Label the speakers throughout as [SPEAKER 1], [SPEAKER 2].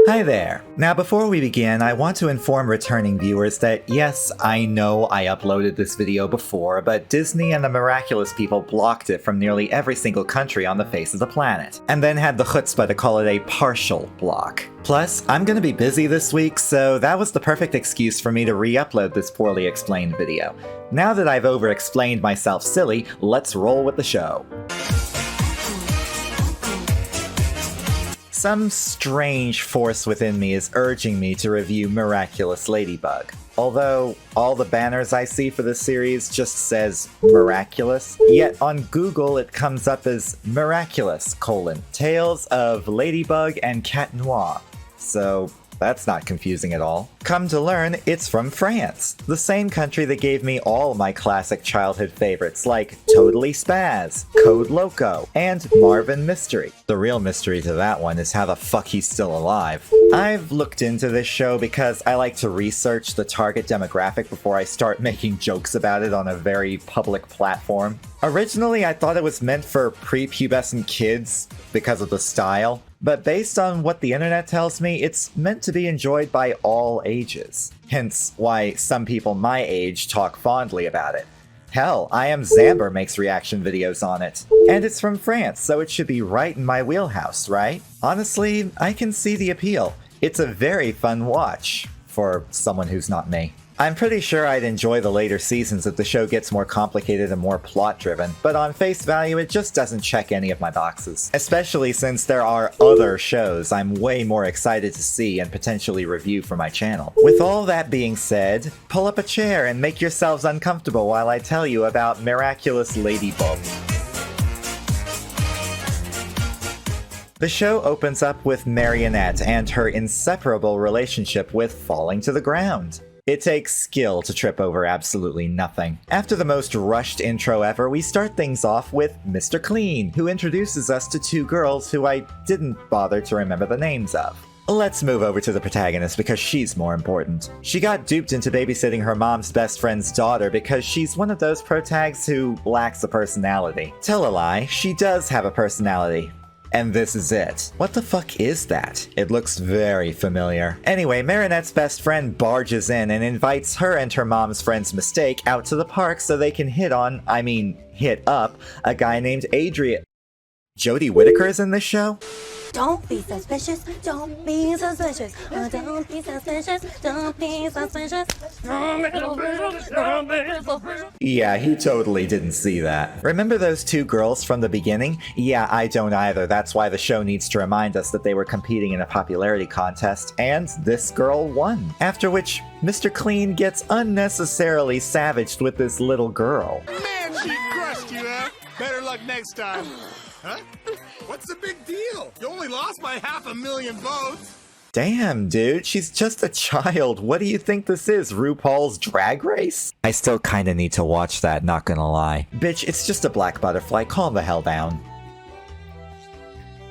[SPEAKER 1] Hi there. Now before we begin, I want to inform returning viewers that yes, I know I uploaded this video before, but Disney and the Miraculous people blocked it from nearly every single country on the face of the planet, and then had the chutzpah to call it a partial block. Plus, I'm gonna be busy this week, so that was the perfect excuse for me to re-upload this poorly explained video. Now that I've over-explained myself silly, let's roll with the show. Some strange force within me is urging me to review Miraculous Ladybug. Although all the banners I see for this series just says Miraculous, yet on Google it comes up as Miraculous: Tales of Ladybug and Cat Noir. So that's not confusing at all. Come to learn, it's from France, the same country that gave me all my classic childhood favorites like Totally Spaz, Code Loco, and Marvin Mystery. The real mystery to that one is how the fuck he's still alive. I've looked into this show because I like to research the target demographic before I start making jokes about it on a very public platform. Originally, I thought it was meant for prepubescent kids because of the style, but based on what the internet tells me, it's meant to be enjoyed by all ages. Hence why some people my age talk fondly about it. Hell, I Am Zamber makes reaction videos on it. And it's from France, so it should be right in my wheelhouse, right? Honestly, I can see the appeal. It's a very fun watch, for someone who's not me. I'm pretty sure I'd enjoy the later seasons if the show gets more complicated and more plot-driven, but on face value it just doesn't check any of my boxes. Especially since there are other shows I'm way more excited to see and potentially review for my channel. With all that being said, pull up a chair and make yourselves uncomfortable while I tell you about Miraculous Ladybug. The show opens up with Marionette and her inseparable relationship with falling to the ground. It takes skill to trip over absolutely nothing. After the most rushed intro ever, we start things off with Mr. Clean, who introduces us to two girls who I didn't bother to remember the names of. Let's move over to the protagonist because she's more important. She got duped into babysitting her mom's best friend's daughter because she's one of those protags who lacks a personality. Tell a lie, she does have a personality. And this is it. What the fuck is that? It looks very familiar. Anyway, Marinette's best friend barges in and invites her and her mom's friend's mistake out to the park so they can hit up a guy named Adrian. Jodie Whittaker is in this show?
[SPEAKER 2] Don't be suspicious, don't be suspicious, don't be suspicious, don't be suspicious.
[SPEAKER 1] Yeah, he totally didn't see that. Remember those two girls from the beginning? Yeah, I don't either. That's why the show needs to remind us that they were competing in a popularity contest, and this girl won. After which, Mr. Clean gets unnecessarily savaged with this little girl.
[SPEAKER 3] Man, she crushed you, huh? Better luck next time. Huh? What's the big deal? You only lost by 500,000 votes.
[SPEAKER 1] Damn, dude, she's just a child. What do you think this is, RuPaul's Drag Race? I still kinda need to watch that, not gonna lie. Bitch, it's just a black butterfly, calm the hell down.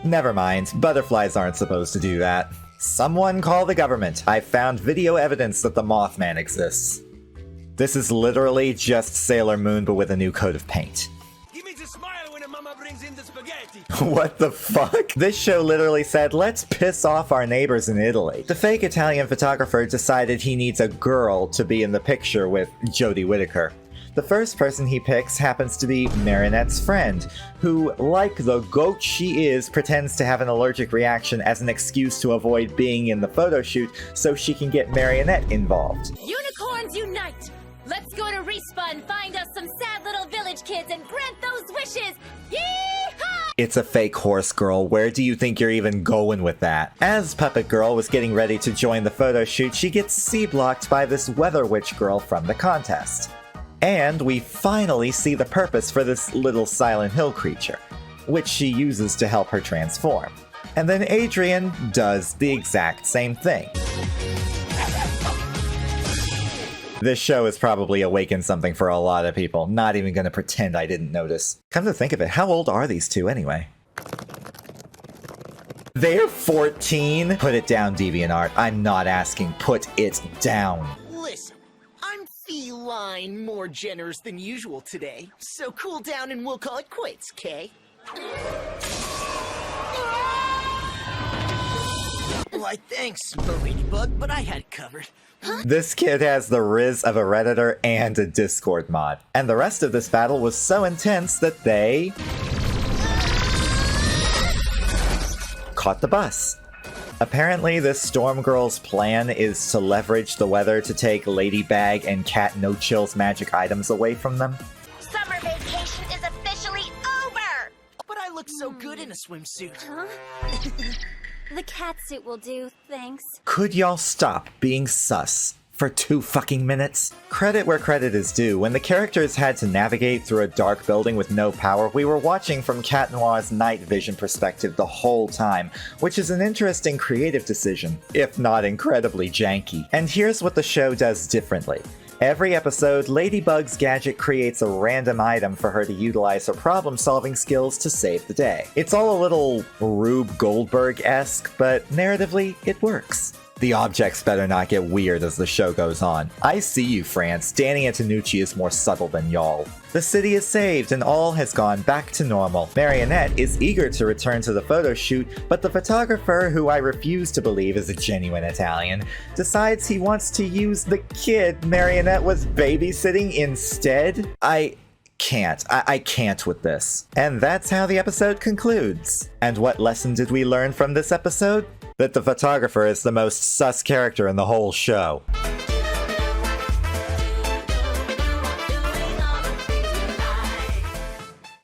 [SPEAKER 1] Never mind, butterflies aren't supposed to do that. Someone call the government. I found video evidence that the Mothman exists. This is literally just Sailor Moon but with a new coat of paint. What the fuck? This show literally said, let's piss off our neighbors in Italy. The fake Italian photographer decided he needs a girl to be in the picture with Jodie Whittaker. The first person he picks happens to be Marinette's friend, who, like the goat she is, pretends to have an allergic reaction as an excuse to avoid being in the photo shoot so she can get Marionette involved.
[SPEAKER 2] Unicorns unite! Let's go to Respa and find us some sad little village kids and grant those wishes! Yee-haw!
[SPEAKER 1] It's a fake horse girl. Where do you think you're even going with that? As Puppet Girl was getting ready to join the photo shoot, she gets C-blocked by this Weather Witch girl from the contest. And we finally see the purpose for this little Silent Hill creature, which she uses to help her transform. And then Adrian does the exact same thing. This show has probably awakened something for a lot of people. Not even gonna pretend I didn't notice. Come to think of it, how old are these two anyway? They're 14? Put it down, DeviantArt. I'm not asking. Put it down.
[SPEAKER 4] Listen, I'm feline more generous than usual today, so cool down and we'll call it quits, Kay? Why, thanks, Ladybug, but I had it covered.
[SPEAKER 1] This kid has the riz of a Redditor and a Discord mod. And the rest of this battle was so intense that they caught the bus. Apparently, this Storm Girl's plan is to leverage the weather to take Ladybag and Cat No Chill's magic items away from them.
[SPEAKER 2] Summer vacation is officially over!
[SPEAKER 4] But I look so good in a swimsuit.
[SPEAKER 2] Huh? The cat suit will do, thanks.
[SPEAKER 1] Could y'all stop being sus for 2 fucking minutes? Credit where credit is due. When the characters had to navigate through a dark building with no power, we were watching from Cat Noir's night vision perspective the whole time, which is an interesting creative decision, if not incredibly janky. And here's what the show does differently. Every episode, Ladybug's gadget creates a random item for her to utilize her problem-solving skills to save the day. It's all a little Rube Goldberg-esque, but narratively, it works. The objects better not get weird as the show goes on. I see you, France. Danny Antonucci is more subtle than y'all. The city is saved and all has gone back to normal. Marionette is eager to return to the photo shoot, but the photographer, who I refuse to believe is a genuine Italian, decides he wants to use the kid Marionette was babysitting instead. I can't with this. And that's how the episode concludes. And what lesson did we learn from this episode? That the photographer is the most sus character in the whole show.